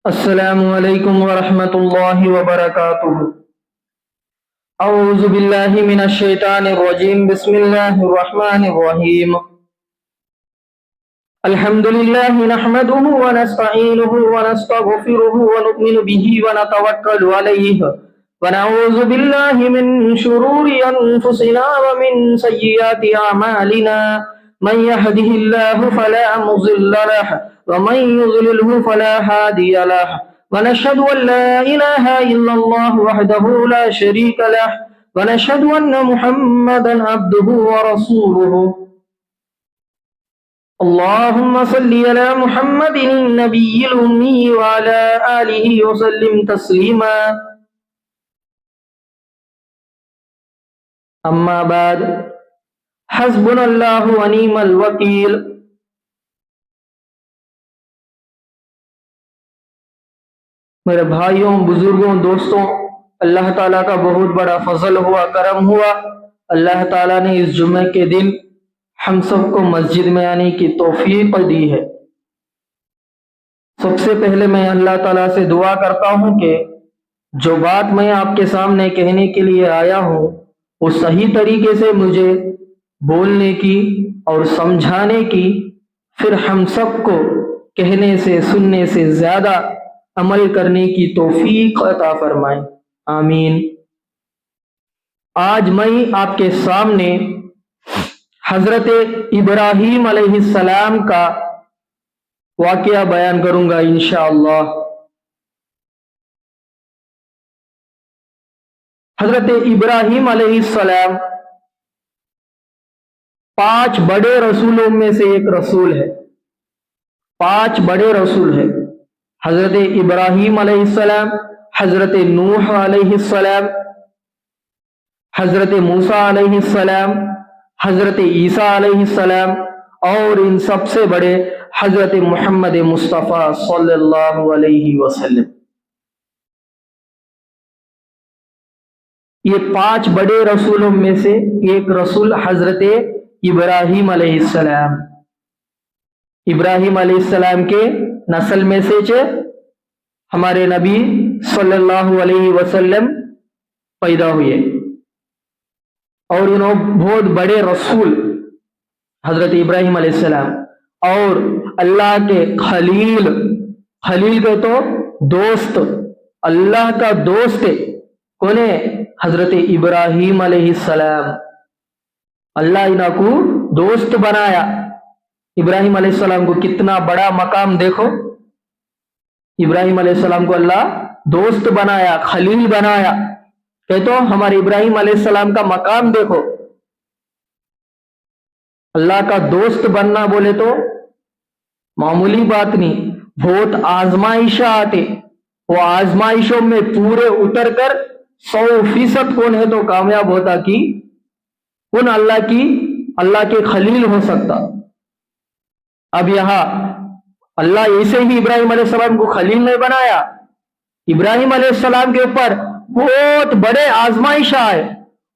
السلام علیکم ورحمۃ اللہ وبرکاتہ۔ اعوذ باللہ من الشیطان الرجیم، بسم اللہ الرحمن الرحیم۔ الحمد للہ نحمده ونستعینه ونستغفره ونؤمن به ونتوکل علیہ ونعوذ باللہ من شرور انفسنا ومن سیئات اعمالنا، من يهده الله فلا مضل له ومن يضلله فلا هادي له، ونشهد أن لا إله إلا الله وحده لا شريك له، ونشهد أن محمدا عبده ورسوله۔ اللهم صل على محمد النبي الأمي وعلى آله وسلم تسليما۔ أما بعد، حسبنا الله ونعم الوكيل۔ میرے بھائیوں، بزرگوں، دوستوں، اللہ تعالیٰ کا بہت بڑا فضل ہوا، کرم ہوا۔ اللہ تعالیٰ نے اس جمعے کے دن ہم سب کو مسجد میں آنے کی توفیق دی ہے۔ سب سے پہلے میں اللہ تعالیٰ سے دعا کرتا ہوں کہ جو بات میں آپ کے سامنے کہنے کے لیے آیا ہوں وہ صحیح طریقے سے مجھے بولنے کی اور سمجھانے کی، پھر ہم سب کو کہنے سے سننے سے زیادہ عمل کرنے کی توفیق عطا فرمائے، آمین۔ آج میں آپ کے سامنے حضرت ابراہیم علیہ السلام کا واقعہ بیان کروں گا انشاءاللہ۔ حضرت ابراہیم علیہ السلام 5 بڑے رسولوں میں سے ایک رسول ہے، 5 بڑے رسول ہیں۔ حضرت ابراہیم علیہ السلام، حضرت نوح علیہ السلام، حضرت موسیٰ علیہ السلام، حضرت عیسیٰ علیہ السلام، اور ان سب سے بڑے حضرت محمد مصطفیٰ صلی اللہ علیہ وسلم۔ یہ 5 بڑے رسولوں میں سے ایک رسول حضرت ابراہیم علیہ السلام۔ ابراہیم علیہ السلام کے نسل میں سے ہمارے نبی صلی اللہ علیہ وسلم پیدا ہوئے، اور انہوں بہت بڑے رسول حضرت ابراہیم علیہ السلام، اور اللہ کے خلیل کے تو دوست، اللہ کا دوست کون ہے؟ حضرت ابراہیم علیہ السلام۔ اللہ انہوں کو دوست بنایا۔ ابراہیم علیہ السلام کو کتنا بڑا مقام دیکھو، ابراہیم علیہ السلام کو اللہ دوست بنایا، خلیل بنایا۔ کہتے ہو ہمارے ابراہیم علیہ السلام کا مقام دیکھو۔ اللہ کا دوست بننا بولے تو معمولی بات نہیں، بہت آزمائشیں آتے، وہ آزمائشوں میں پورے اتر کر 100% کون ہے تو کامیاب ہوتا کی کون اللہ کے خلیل ہو سکتا۔ اب یہاں اللہ ایسے ہی ابراہیم علیہ السلام کو خلیل نہیں بنایا، ابراہیم علیہ السلام کے اوپر بہت بڑے آزمائش آئے،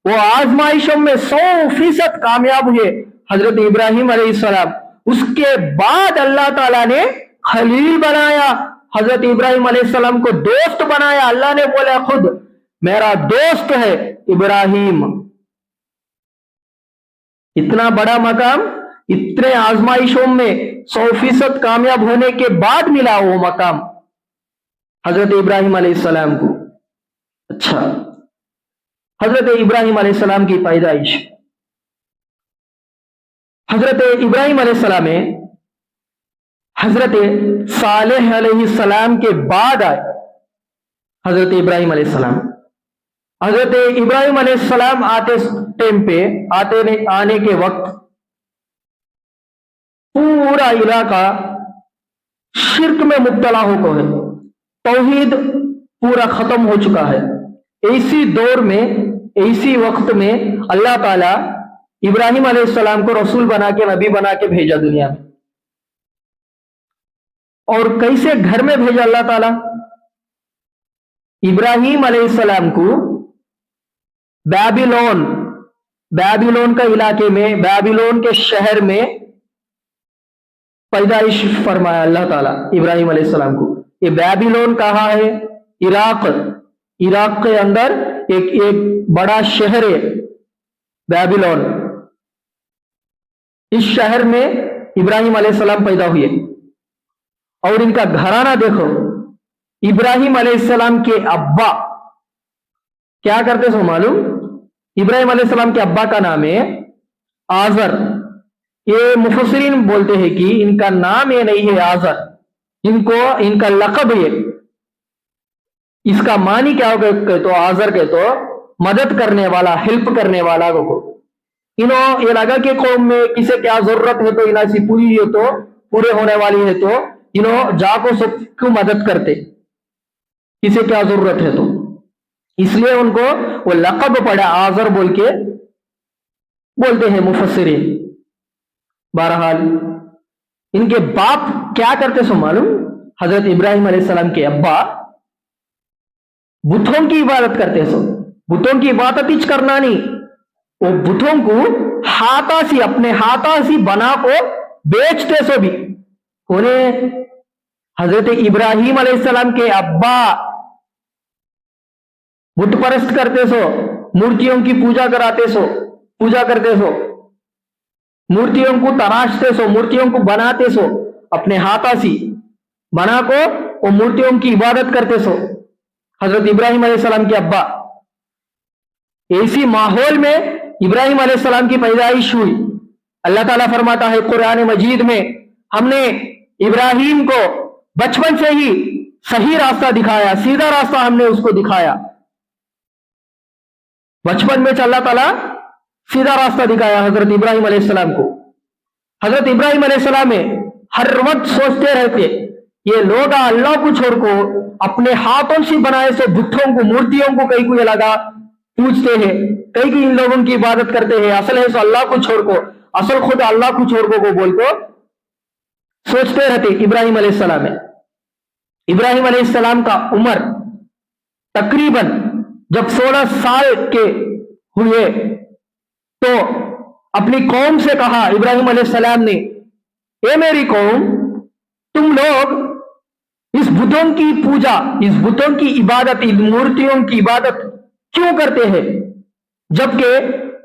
وہ آزمائشوں میں 100% کامیاب ہوئے حضرت ابراہیم علیہ السلام۔ اس کے بعد اللہ تعالیٰ نے خلیل بنایا، حضرت ابراہیم علیہ السلام کو دوست بنایا۔ اللہ نے بولا خود میرا دوست ہے ابراہیم۔ اتنا بڑا مقام اتنے آزمائشوں میں 100% کامیاب ہونے کے بعد ملا وہ مقام حضرت ابراہیم علیہ السلام کو۔ اچھا، حضرت ابراہیم علیہ السلام کی پیدائش، حضرت ابراہیم علیہ السلام حضرت صالح علیہ السلام کے بعد آئے۔ حضرت ابراہیم علیہ السلام، حضرت ابراہیم علیہ السلام آتے ٹائم پہ آنے کے وقت پورا علاقہ شرک میں مبتلا ہو گئے، توحید پورا ختم ہو چکا ہے۔ ایسی دور میں، ایسی وقت میں اللہ تعالیٰ ابراہیم علیہ السلام کو رسول بنا کے، نبی بنا کے بھیجا دنیا میں۔ اور کیسے گھر میں بھیجا اللہ تعالیٰ؟ ابراہیم علیہ السلام کو بیبیلون کا علاقے میں، بیبیلون کے شہر میں پیدائش فرمایا اللہ تعالیٰ ابراہیم علیہ السلام کو۔ ये बैबीलोन कहाँ है? इराक। इराक के अंदर एक बड़ा शहर है बैबीलोन। इस शहर में इब्राहिम अलैहिस्सलाम पैदा हुए और इनका घराना देखो। इब्राहिम अलैहिस्सलाम के अब्बा क्या करते सो मालूम? इब्राहिम अलैहिस्सलाम के अब्बा का नाम है आजर। ये मुफस्सिरीन बोलते हैं कि इनका नाम ये नहीं है आजर, इनका लक़ब है। इसका मानी क्या होगा तो आजर के तो मदद करने वाला, हेल्प करने वाला को। इन्हों ये लगा कि कौम में किसे क्या जरूरत है तो इलासी पूरी है तो पूरे होने वाली है तो इन्हों जाको सबको मदद करते, किसे क्या जरूरत है तो इसलिए उनको वो लक़ब पड़ा आजर बोल के बोलते हैं मुफस्सिरीन। बहरहाल इनके बाप क्या करते सो मालूम? हजरत इब्राहिम अलैहिस्सलाम के अब्बा बुतों की इबादत करते सो। बुतों की इबादत ही करना नहीं, वो बुतों को हाथासी, अपने हाथासी बना को बेचते सो भी। उन्हें हजरत इब्राहिम अलैहिस्सलाम के अब्बा बुत परस्त करते सो, मूर्तियों की पूजा कराते सो, पूजा करते सो, मूर्तियों को तराशते सो, मूर्तियों को बनाते सो, अपने हाथासी बना को वो मूर्तियों की इबादत करते सो हजरत इब्राहिम अलैहिस्सलाम के अब्बा। ऐसी माहौल में इब्राहिम अलैहिस्सलाम की पैदाइश हुई। अल्लाह ताला फरमाता है कुरान मजीद में, हमने इब्राहिम को बचपन से ही सही रास्ता दिखाया, सीधा रास्ता हमने उसको दिखाया। बचपन में अल्लाह ताला सीधा रास्ता दिखाया हजरत इब्राहिम अलैहिस्सलाम को। हजरत इब्राहिम अलैहिस्सलाम में हर वक्त सोचते रहते, ये लोग अल्लाह को छोड़ को अपने हाथों से बनाए से बुतों को, मूर्तियों को कई को ये लगा पूजते हैं, कई को इन लोगों की इबादत करते हैं। असल है सो अल्लाह को छोड़ को, असल खुद अल्लाह को छोड़ को बोल को सोचते रहते इब्राहिम अलैहिस्सलाम में। इब्राहिम अलैहिस्सलाम का उम्र तकरीबन जब 16 साल के हुए तो अपनी कौम से कहा इब्राहिम अलैहिस्सलाम ने, ए मेरी कौम, तुम लोग इस बुतों की पूजा, इस बुतों की इबादत, इन मूर्तियों की इबादत क्यों करते हैं जबकि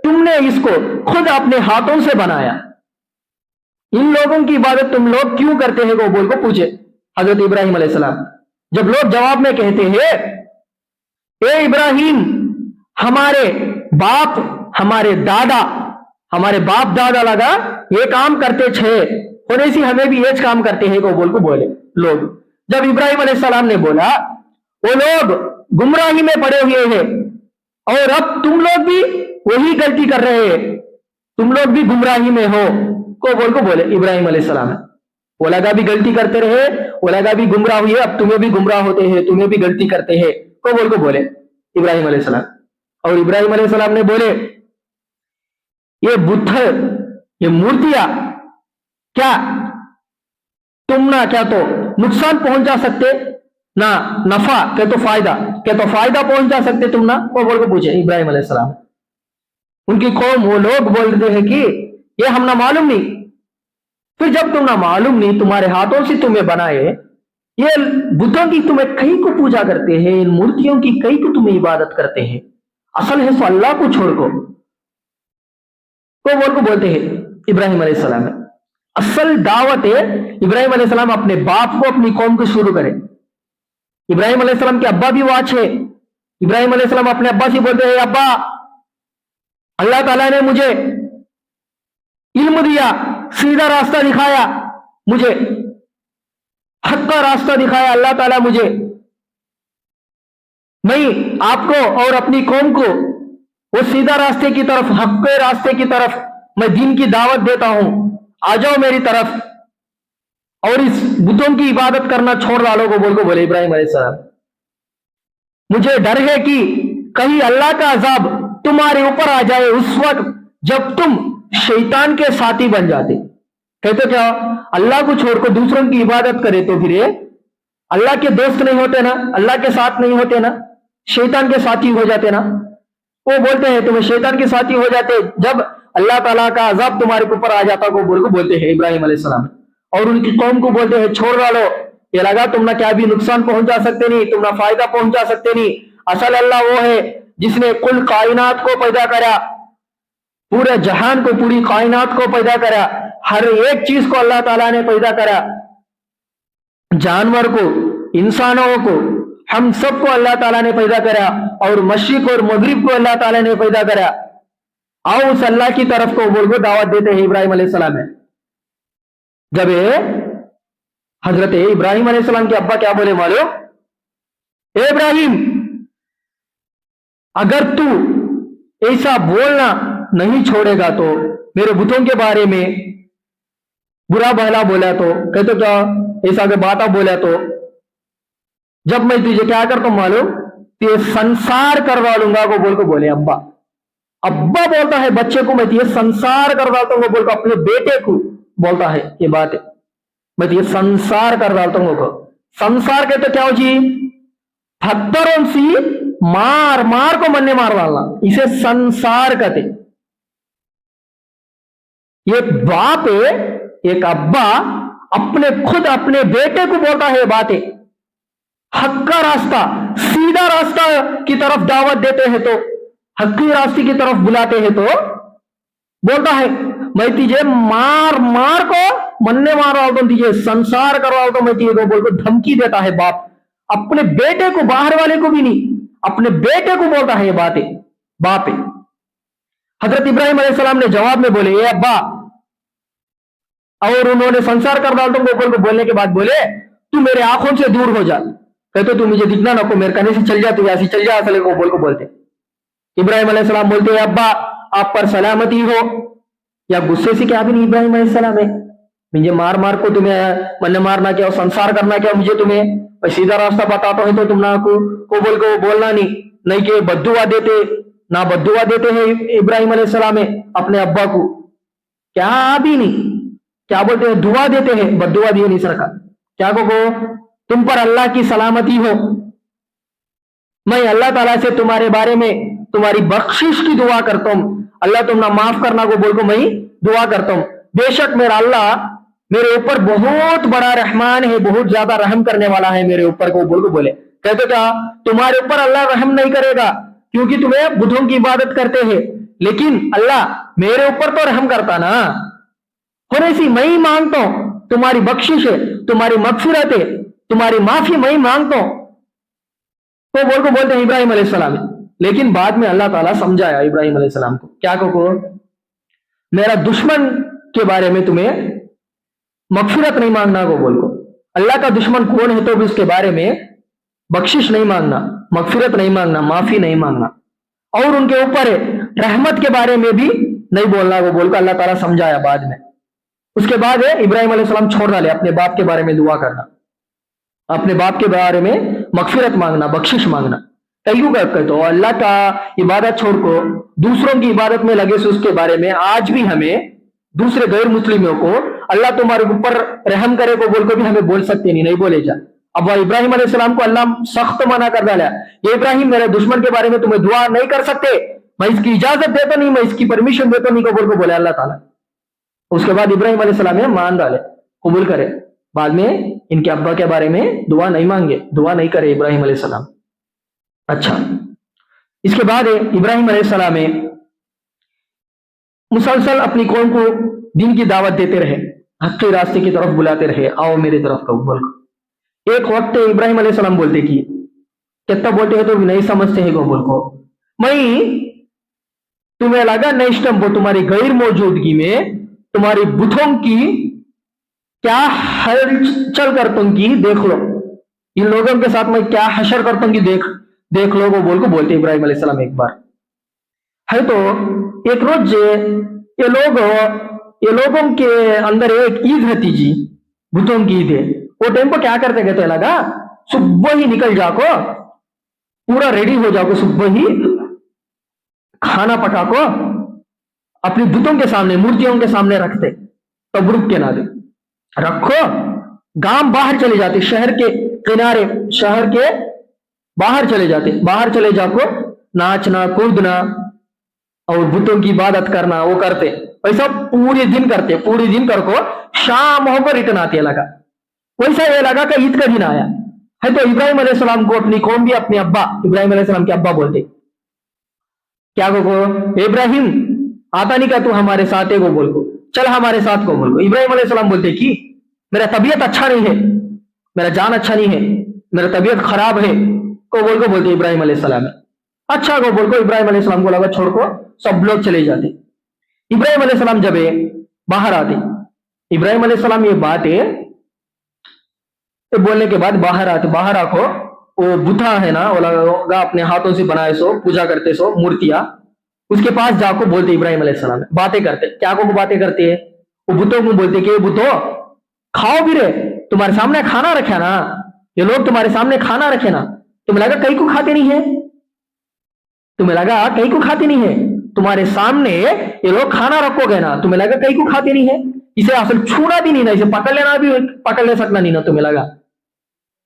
तुमने इसको खुद अपने हाथों से बनाया? इन लोगों की इबादत तुम लोग क्यों करते हैं? वो बोल को पूछे हजरत इब्राहिम अलैहिस्सलाम। जब लोग जवाब में कहते हैं, ए इब्राहिम, हमारे बाप दादा लगा ये काम करते छे और ऐसी हमें भी ये काम करते हैं को बोल को बोले लोग। जब इब्राहिम अलैहिस्सलाम ने बोला वो लोग गुमराही में पड़े हुए हैं और अब तुम लोग भी वही गलती कर रहे हैं, तुम लोग भी गुमराही में हो को बोल को बोले इब्राहिम अलैहिस्सलाम। वो लगा भी गलती करते रहे, वो लगा भी गुमराह हुए, अब तुम्हें भी गुमराह होते हैं, तुम्हें भी गलती करते हैं को बोल को बोले इब्राहिम अलैहिस्सलाम। और इब्राहिम अलैहिस्सलाम ने बोले, ये बुत, ये मूर्तियां क्या तुम ना क्या तो नुकसान पहुंचा सकते ना नफा, क्या तो फायदा पहुंचा सकते तुम ना, वो बोल को पूछे इब्राहिम अलैहिस्सलाम। उनकी कौम, वो लोग बोल रहे हैं कि ये हम ना मालूम नहीं। फिर जब तुम ना मालूम नहीं, तुम्हारे हाथों से तुम्हें बनाए, ये बुतों की तुम्हें कई को पूजा करते हैं, इन मूर्तियों की कई को तुम्हें इबादत करते हैं, असल है सो अल्लाह को छोड़ को बोल को बोलते हैं इब्राहिम अलैहिस्सलाम। असल दावत है इब्राहिम अलैहिस्सलाम अपने बाप को, अपनी कौम को शुरू करें। इब्राहिम अलैहिस्सलाम के अब्बा भी वाच है। इब्राहिम अलैहिस्सलाम अपने अब्बा से बोलते हैं, अब्बा, अल्लाह ताला ने मुझे इल्म दिया, सीधा रास्ता दिखाया, मुझे हक का रास्ता दिखाया अल्लाह ताला मुझे। मैं आपको और अपनी कौम को वो सीधा रास्ते की तरफ, हक के रास्ते की तरफ मैं दीन की दावत देता हूं, आ जाओ मेरी तरफ और इस बुतों की इबादत करना छोड़ डालो को बोल को बोले इब्राहिम अलैहिस्सलाम। मुझे डर है कि कहीं अल्लाह का अजाब तुम्हारे ऊपर आ जाए उस वक्त जब तुम शैतान के साथी बन जाते। कहते क्या, अल्लाह को छोड़कर दूसरों की इबादत करे तो फिर अल्लाह के दोस्त नहीं होते ना, अल्लाह के साथ नहीं होते ना, शैतान के साथी हो जाते ना। वो बोलते हैं तुम्हें शैतान के साथी हो जाते जब अल्लाह ताला का अजाब तुम्हारे ऊपर आ जाता को बोलते हैं इब्राहिम अलैहिस्सलाम। और उनकी कौम को बोलते हैं छोड़ डालो ये लगा तुम ना क्या भी नुकसान पहुंचा सकते नहीं, तुम ना फायदा पहुंचा सकते नहीं। असल अल्लाह वो है जिसने कुल कायनात को पैदा करा, पूरे जहान को, पूरी कायनात को पैदा करा, हर एक चीज को अल्लाह ताला ने पैदा करा, जानवर को, इंसानों को, हम सबको अल्लाह ताला ने पैदा करा, और मशरिक और मगरिब को अल्लाह ताला ने पैदा करा। आओ उस अल्लाह की तरफ को बोल को दावत देते हैं इब्राहिम अलैहिस्सलाम है। जब हजरत इब्राहिम अलैहिस्सलाम के अब्बा क्या बोले मालूम? ए इब्राहिम, अगर तू ऐसा बोलना नहीं छोड़ेगा तो, मेरे बुतों के बारे में बुरा भला बोला तो, कहते क्या ऐसा अगर बात बोला तो जब मैं तुझे क्या करता हूं मालूम, ये संसार करवा लूंगा को बोल को बोले अब्बा। अब्बा बोलता है बच्चे को, मैं ये संसार कर डालता हूँ बोल को, अपने बेटे को बोलता है ये बात है, मैं ये संसार कर डालता हूँ को। संसार कहते क्या हो जी? पत्थरों से मार मार को मरने मार डालना, इसे संसार कहते। ये बाप है, एक अब्बा अपने खुद अपने बेटे को बोलता है बात है, हक का रास्ता, सीधा रास्ता की तरफ दावत देते हैं तो, हक की रास्ते की तरफ बुलाते हैं तो बोलता है मैं तुझे मार मार को मरने मार रहा हूं, तुझे संसार करवा तो मैं तुझे बोल को धमकी देता है बाप, अपने बेटे को, बाहर वाले को भी नहीं, अपने बेटे को बोलता है ये बातें बाप है। हजरत इब्राहिम अलैहिस्सलाम ने जवाब में बोले ए अब्बा, और उन्होंने संसार कर डाल तुमको बोल को बोलने के बाद बोले तू मेरे आंखों से दूर हो जा, कहते तू मुझे दिखना ना को, मेरे कहने से चल जा, तू ऐसी चल जा, असले को बोल को बोलते। इब्राहिम अलैहिस्सलाम बोलते हैं अब्बा आप पर सलामती हो, या गुस्से से क्या भी नहीं इब्राहिम अलैहिस्सलाम है, मुझे मार मार को तुम्हें मन मारना क्या, संसार करना क्या मुझे, तुम्हें सीधा रास्ता बताता है तो तुम ना को बोल को बोलना नहीं कि बद्दुआ देते ना, बद्दुआ देते हैं इब्राहिम अलैहिस्सलाम अपने अब्बा को, क्या भी नहीं, क्या बोलते हैं दुआ देते हैं, बद्दुआ दिए नहीं सरकार, क्या को तुम पर अल्लाह की सलामती हो, मैं अल्लाह ताला से तुम्हारे बारे में तुम्हारी बख्शिश की दुआ करता हूं, अल्लाह तुम ना माफ करना को बोल को मैं दुआ करता हूं, बेशक मेरा अल्लाह मेरे ऊपर बहुत बड़ा रहमान है, बहुत ज्यादा रहम करने वाला है मेरे ऊपर को बोल को बोले। कहते क्या तुम्हारे ऊपर अल्लाह रहम नहीं करेगा क्योंकि तुम्हें बुतों की इबादत करते हैं, लेकिन अल्लाह मेरे ऊपर तो रहम करता ना, और ऐसी मैं ही मांगता हूं, तुम्हारी बख्शिश है, तुम्हारी मगफिरत है, तुम्हारी माफी मैं ही मांगता हूं, तो बोल को बोलते हैं इब्राहिम अलैहिस्सलाम। लेकिन बाद में अल्लाह ताला समझाया इब्राहिम अलैहिस्सलाम को, क्या को मेरा दुश्मन के बारे में तुम्हें मगफिरत नहीं मांगना को बोल को, अल्लाह का दुश्मन कौन है तो भी उसके बारे में बख्शिश नहीं मांगना, मगफिरत नहीं मांगना, माफी नहीं मांगना, और उनके ऊपर रहमत के बारे में भी नहीं बोलना को बोल को अल्लाह ताला समझाया बाद में। उसके बाद इब्राहिम अलैहिस्सलाम छोड़ डाले अपने बाप के बारे में दुआ करना, अपने बाप के बारे में मगफिरत मांगना, बख्शिश मांगना। कईयों का तो अल्लाह का इबादत छोड़ को दूसरों की इबादत में लगे से उसके बारे में आज भी हमें दूसरे गैर मुस्लिमों को अल्लाह तुम्हारे ऊपर रहम करे को बोल को भी हमें बोल सकते नहीं बोले जा। अब वह इब्राहिम अलैहिस्सलाम को अल्लाह सख्त मना कर डाला, ये इब्राहिम मेरे दुश्मन के बारे में तुम्हें दुआ नहीं कर सकते, मैं इसकी इजाजत देता नहीं, मैं इसकी परमिशन देता नहीं को बोल को बोले अल्लाह ताला। उसके बाद इब्राहिम अलैहिस्सलाम ने मान डाले, कबूल करे, बाद में इनके अब्बा के बारे में दुआ नहीं मांगे, दुआ नहीं करे इब्राहिम अलैहिस्सलाम। अच्छा, इसके बाद इब्राहिम अलैहिस्सलाम मुसलसल अपनी कौम को दीन की दावत देते रहे, हक के रास्ते की तरफ बुलाते रहे, आओ मेरी तरफ का बोल। एक वक्त इब्राहिम अलैहिस्सलाम बोलते कि कितना बोलते हैं तो भी नहीं समझते हैं को बोल को, मैं तुम्हें लगा नहीं स्टम्पो तुम्हारी गैर मौजूदगी में तुम्हारी बुतों की क्या हलचल करता हूं कि देख लो, इन लोगों के साथ मैं क्या हशर करता हूं कि देख लो वो बोल को बोलते इब्राहिम अलैहिस्सलाम एक बार है। तो एक रोज ये लोगों के अंदर एक ईद होती जी, बुतों की ईद है, वो टाइम को क्या करते कहते लगा सुबह ही निकल जाको, पूरा रेडी हो जाओ, सुबह ही खाना पका को अपनी बुतों के सामने, मूर्तियों के सामने रखते, तब रुक के ना दे रखो, गांव बाहर चले जाते, शहर के किनारे, शहर के बाहर चले जाते, बाहर चले जाको नाचना कूदना और बुतों की इबादत करना वो करते, वैसा पूरे दिन करते, पूरे दिन कर को शाम होकर रिटर्न आते लगा, वैसा ये लगा कि ईद का दिन आया है, तो इब्राहिम अलैहिस्सलाम को अपनी कौम भी अपने अब्बा इब्राहिम अलैहिस्सलाम के अब्बा बोलते, क्या को इब्राहिम आता नहीं क्या तू हमारे साथ है को बोल को, चल हमारे साथ को बोल को। इब्राहिम अलैहिस्सलाम बोलते कि मेरा तबीयत अच्छा नहीं है, मेरा जान अच्छा नहीं है, मेरा तबीयत खराब है को बोल को बोलते इब्राहिम अलैहिस्सलाम। अच्छा को बोल को इब्राहिम अलैहिस्सलाम को लगा छोड़ को सब लोग चले जाते। इब्राहिम अलैहिस्सलाम जब बाहर आते, इब्राहिम अलैहिस्सलाम ये बात है तो बोलने के बाद बाहर आते, बाहर आको वो बुता है ना, वो लगा अपने हाथों से बनाए सो पूजा करते सो मूर्तियां, उसके पास जाको बोलते इब्राहिम अलैहिस्सलाम, बातें करते। क्या को बातें करते हैं? वो बुतों को बोलते कि बुतो खाओ भी रे, तुम्हारे सामने खाना रखे ना, ये लोग तुम्हारे सामने खाना रखे ना, तुम्हें लगा कहीं को खाते नहीं है? तुम्हें लगा कहीं को खाते नहीं है? तुम्हारे सामने ये लोग खाना रखोगे ना, तुम्हें लगा कहीं को खाते नहीं है? इसे असल छूना भी नहीं ना, इसे पकड़ लेना भी पकड़ ले सकना नहीं ना, तुम्हें लगा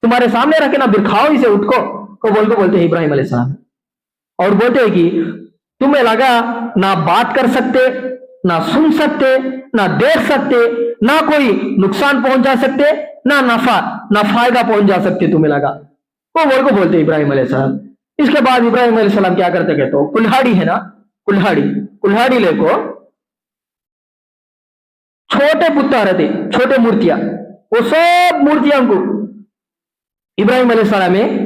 तुम्हारे सामने रखे ना, फिर खाओ इसे, उठ को बोल को बोलते हैं इब्राहिम अलैहिस्सलाम। और बोलते हैं कि तुम्हें लगा ना बात कर सकते, ना सुन सकते, ना देख सकते, ना कोई नुकसान पहुंचा सकते, ना नफा ना फायदा पहुंचा सकते, तुम्हें लगा वो बोल को बोलते इब्राहिम अलैहिस्सलाम। इसके बाद इब्राहिम अलैहिस्सलाम क्या करते कहते हो, कुल्हाड़ी है ना, कुल्हाड़ी लेको छोटे पुत्ता रहते, छोटे मूर्तियां, वो सब मूर्तियां को इब्राहिम अलैहिस्सलाम में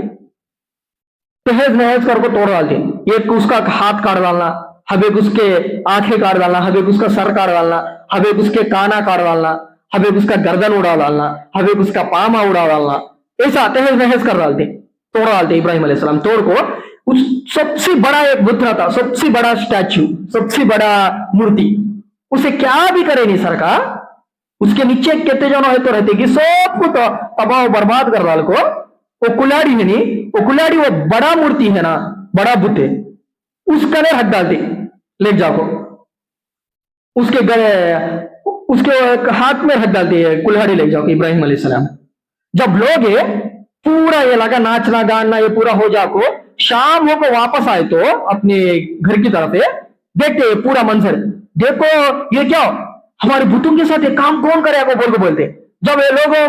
तहज नहज करके तोड़ डालते। एक उसका हाथ काट डालना, हबेक उसके आंखें काट डालना, हबेक उसका सर काट डालना, हबेक उसके काना काट डालना, हबेक उसका गर्दन उड़ा डालना, हबेक उसका पामा उड़ा डालना, ऐसा तहज नहज कर डालते, तोड़ डालते इब्राहिम अलैहिस्सलाम। तोड़ को उस सबसे बड़ा एक बुत था, सबसे बड़ा स्टैच्यू, सबसे बड़ा मूर्ति, उसे क्या भी करे नहीं सरकार, उसके नीचे कितने जन है तो रहते कि सब कुछ तबाह बर्बाद कर डाल को। वो कुल्हाड़ी है नहीं, वो कुल्हाड़ी वो बड़ा मूर्ति है ना, बड़ा बुत है, उसका ने हक डालते ले जाको, उसके गले उसके हाथ में हक डालते है कुल्हाड़ी ले जाओ इब्राहिम अलैहिस्सलाम। जब लोग पूरा ये लगा नाचना गाना ये पूरा हो जाको, शाम हो को वापस आए तो अपने घर की तरफ देखते पूरा मंजर, देखो ये क्या हमारे बुतों के साथ ये काम कौन करेगा बोल को बोलते। जब ये लोगों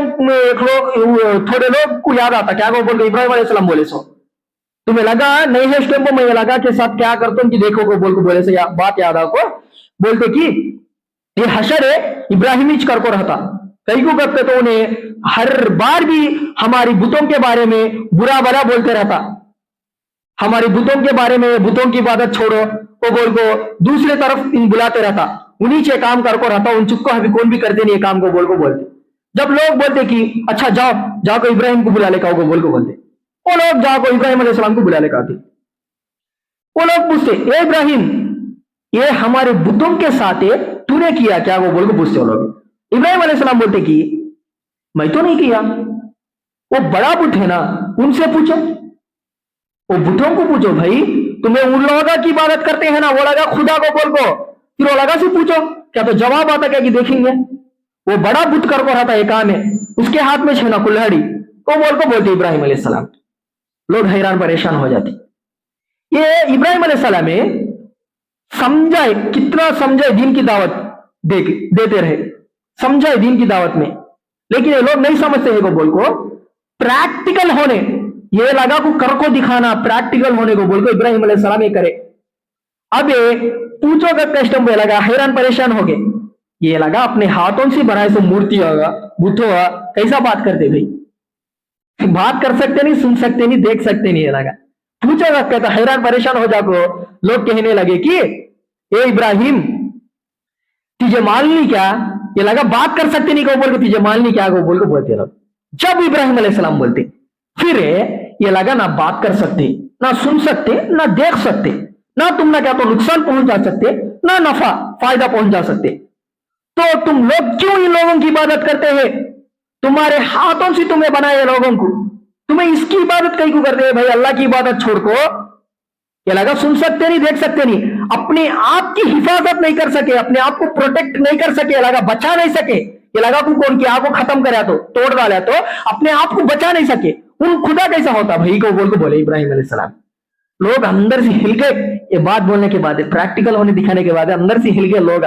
थोड़े लोग को याद आता क्या को बोलते इब्राहिम अलैहिस्सलाम बोले सो, तुम्हें लगा नहीं है उस टेम्पो में ये लगा के साथ क्या करता हूं कि देखो को बोल को बोले से बात याद आपको, बोलते कि ये हशर है इब्राहिम कर को रहता, कई को करते तो उन्हें हर बार भी हमारी बुतों के बारे में बुरा भला बोलते रहता, हमारी बुतों के बारे में, बुतों की इबादत छोड़ो वो बोल को दूसरे तरफ बुलाते रहता, उन्हीं से काम कर को रहता, उन चुप को अभी कौन भी करते नहीं काम को बोल को बोलते। जब लोग बोलते कि अच्छा जाओ जाओ को इब्राहिम को बुला ले का बोल को बोलते, वो लोग जाओ को इब्राहिम अलैहिस्सलाम को बुला ले का, वो लोग पूछते ए इब्राहिम ये हमारे बुतों के साथ तूने किया क्या वो बोल को पूछते वो लोग। इब्राहिम अलैहिस्सलाम बोलते कि मैं तो नहीं किया, वो बड़ा बुत है ना उनसे पूछो, वो बुतों को पूछो भाई, तुम्हें उन लोगों की इबादत करते हैं ना, वो लगा खुदा को बोल को, फिर वो लगा से पूछो क्या, तो जवाब आता क्या कि देखेंगे वो बड़ा बुत कर को रहता है काम है, उसके हाथ में छे ना कुल्हाड़ी, तो बोल को बोलते इब्राहिम अलैहिस्सलाम। लोग हैरान परेशान हो जाते। ये इब्राहिम अलैहिस्सलाम में समझाए, कितना समझाए, दीन की दावत देते रहे, समझाए दीन की दावत में, लेकिन ये लोग नहीं समझते हैं को बोल को प्रैक्टिकल होने, ये लगा को कर को दिखाना, प्रैक्टिकल होने को बोल को इब्राहिम अलैहिस्सलाम ये करे। अब पूछो का कष्ट में लगा, हैरान परेशान हो गए, ये लगा अपने हाथों से बनाए सो मूर्ति होगा बुत होगा, कैसा बात करते भाई, बात कर सकते नहीं, सुन सकते नहीं, देख सकते नहीं, ये लगा पूछेगा कहता, हैरान परेशान हो जाको। लोग कहने लगे कि ए इब्राहिम तुझे मालूम क्या, ये लगा बात कर सकते नहीं को बोल के तुझे मालूम क्या को बोल को बोलते लोग। जब इब्राहिम अलैहिस्सलाम बोलते फिर ये लगा ना बात कर सकते, ना सुन सकते, ना देख सकते, ना तुम ना क्या तो नुकसान पहुंचा सकते, ना नफा फायदा पहुंचा सकते, तो तुम लोग क्यों इन लोगों की इबादत करते हैं? तुम्हारे हाथों से तुम्हें बनाए लोगों को, तुम्हें इसकी इबादत कहीं को करते हैं भाई, अल्लाह की इबादत छोड़ को। ये लगा सुन सकते नहीं, देख सकते नहीं, अपने आप की हिफाजत नहीं कर सके, अपने आप को प्रोटेक्ट नहीं कर सके, ये लगा बचा नहीं सके, ये लगा को कौन की आग को खत्म करे तो तोड़ डाले तो अपने आप को बचा नहीं सके, उन खुदा कैसा होता भाई को बोल को बोले इब्राहिम अलैहिस्सलाम। लोग अंदर से हिल गए, ये बात बोलने के बाद, प्रैक्टिकल होने दिखाने के बाद अंदर से हिल गए लोग।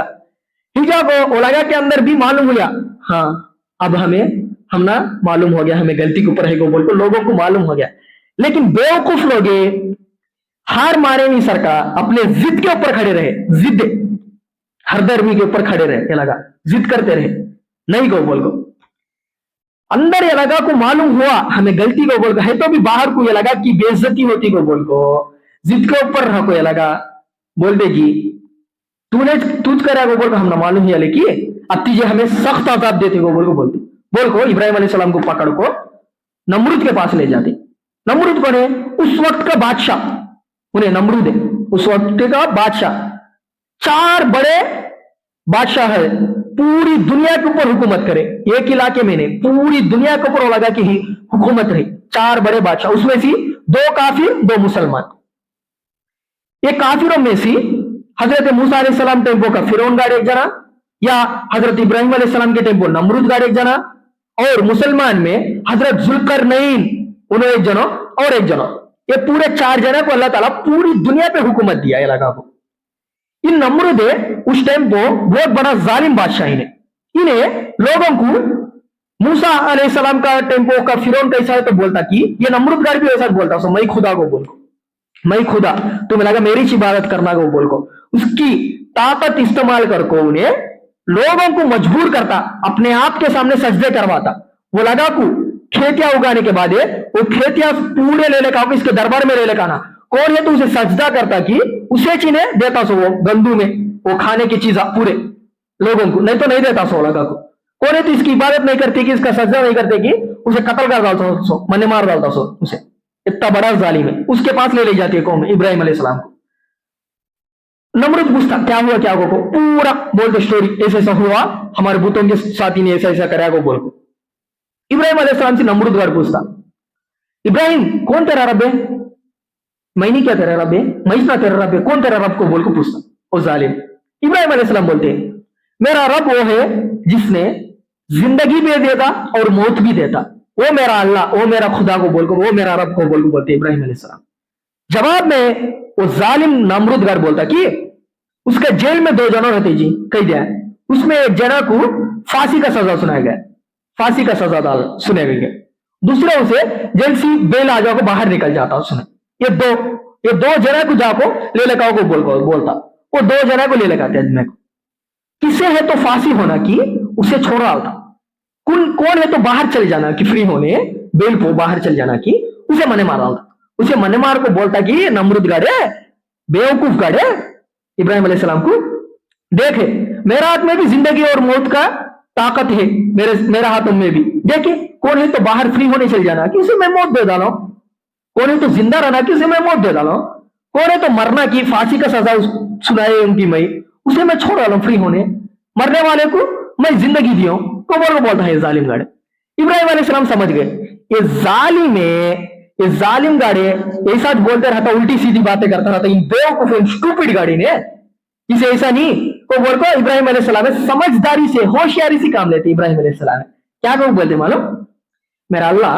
हिजा को लगा के अंदर भी मालूम हुआ, हाँ अब हमें ہم نا معلوم ہو گیا ہمیں غلطی کے اوپر ہے کو بول کو لوگوں کو معلوم ہو گیا. لیکن بیوقوف لوگ ہار مارے نہیں سرکا, اپنے ضد کے اوپر کھڑے رہے, ضد ہر درمی کے اوپر کھڑے رہے, یہ لگا ضد کرتے رہے نہیں کو بول کو. اندر یہ لگا کو معلوم ہوا ہمیں غلطی کو بول کو ہے, تو بھی باہر کو یہ لگا کہ بے عزتی ہوتی کو بول کو, ضد کے اوپر رہا کو یہ لگا بول دے گی تو نے تجھ کرا کو بول کو ہم نہ معلوم ہی لے کی اب تیجے ہمیں سخت عذاب دیتے کو بول کو بولتے بول کو. ابراہیم علیہ السلام کو پکڑ کو نمرود کے پاس لے جاتے. نمرود کون ہے؟ اس وقت کا بادشاہ, انہیں نمرود ہے اس وقت کا بادشاہ. 4 بڑے بادشاہ ہے, پوری دنیا کے اوپر حکومت کرے, ایک علاقے میں نہیں پوری دنیا کے اوپر لگا کہ حکومت رہی. 4 بڑے بادشاہ, اس میں سے 2 کافر 2 مسلمان. یہ کافروں میں سے حضرت موسیٰ علیہ السلام ٹیمپو کا فرعون گاڑ ایک جنا, یا حضرت ابراہیم علیہ السلام کے ٹیمپو نمرود گاڑ ایک جنا, اور مسلمان میں حضرت ذوالقرنین انہوں ایک جنو اور ایک جنو. یہ پورے 4 جنے کو اللہ تعالیٰ پوری دنیا پہ حکومت دیا. یہ لگا کو ان نمرود اس ٹائم کو بہت بڑا ظالم بادشاہ انہیں لوگوں کو موسیٰ علیہ السلام کا ٹیمپو کا فرعون کیسا ہے تو بولتا کہ یہ نمرود گاڑ بھی ایسا بولتا سو میں خدا کو بول کو, میں خدا تمہیں لگا میری عبادت کرنا کو بول کو. اس کی طاقت استعمال کر کو انہیں لوگوں کو مجبور کرتا, اپنے آپ کے سامنے سجدے کرواتا. وہ لگا کو کھیتیاں اگانے کے بعد وہ کھیتیاں پورے لے لے کا اس کے دربار میں لے لے کا نا کون ہے تو اسے سجدہ کرتا کہ اسے چیزیں دیتا سو وہ گندو میں وہ کھانے کی چیز پورے لوگوں کو, نہیں تو نہیں دیتا سو. لگا کو کون ہے تو اس کی عبادت نہیں کرتی کہ اس کا سجدہ نہیں کرتے کہ اسے قتل کر ڈالتا سو, من مار ڈالتا سو اسے. اتنا بڑا ظالم ہے. اس کے پاس لے جاتی ہے قوم ابراہیم علیہ السلام کو. نمرود پوچھتا کیا ہوا کیا کو پورا بولتے اسٹوری ایسا ایسا ہوا ہمارے بتوں کے ساتھی نے ایسا ایسا کرا کو بول کو. ابراہیم علیہ السلام سے نمرود گھر پوچھتا ابراہیم کون تیرا رب ہے؟ میں نہیں کیا تیرا رب ہے, میں نہ تیرا رب ہے, کون تیرا رب کو بول کو پوچھتا. وہ ظالم ابراہیم علیہ السلام بولتے میرا رب وہ ہے جس نے زندگی بھی دیتا اور موت بھی دیتا, وہ میرا اللہ, وہ میرا خدا کو بول کو, وہ میرا رب کو بول کو بولتے ابراہیم علیہ السلام. جواب میں وہ ظالم نمرود گھر بولتا کہ اس کے جیل میں 2 جنوں رہتے جی کہہ دیا, اس میں ایک جنا کو پھانسی کا سزا سنایا گیا, پھانسی کا سزا سنے گئے, دوسرے اسے جیل سے بیل آ جاؤ کو باہر نکل جاتا سنے. یہ دو جنا کو جا کو لے لے کو بولتا, وہ 2 جنا کو لے لے آتے آدمی کو. کسے ہے تو پھانسی ہونا کی اسے چھوڑ رہا ہوتا, کون ہے تو باہر چل جانا کہ فری ہونے بیل کو باہر چل جانا کی اسے منے مارا ہوتا. اسے من مار کو بولتا کہ نمرود گاڑے بیوقوف گاڑے ابراہیم علیہ السلام کو دیکھے میرا ہاتھ میں بھی زندگی اور موت کا طاقت ہے, میرا ہاتھوں میں بھی دیکھے کون ہے تو باہر فری ہونے چل جانا کہ اسے میں موت دے ڈالا, کون ہے تو زندہ رہنا کہ اسے میں موت دے ڈالا, کون ہے تو مرنا کی پھانسی کا سزا سنائے ان کی میں اسے میں چھوڑ ڈالا فری ہونے, مرنے والے کو میں زندگی دی ہوں کو بولتا ہے ظالم گاڑے. ابراہیم علیہ السلام سمجھ گئے یہ ظالم گاڑی ایسا بولتے رہتا, الٹی سیدھی باتیں کرتا رہتا, ان بیوقوف اسٹوپڈ گاڑی نے اسے ایسا نہیں کو بول کو. ابراہیم علیہ السلام سمجھداری سے ہوشیاری سے کام لیتے. ابراہیم علیہ السلام کیا کہ بولتے معلوم, میرا اللہ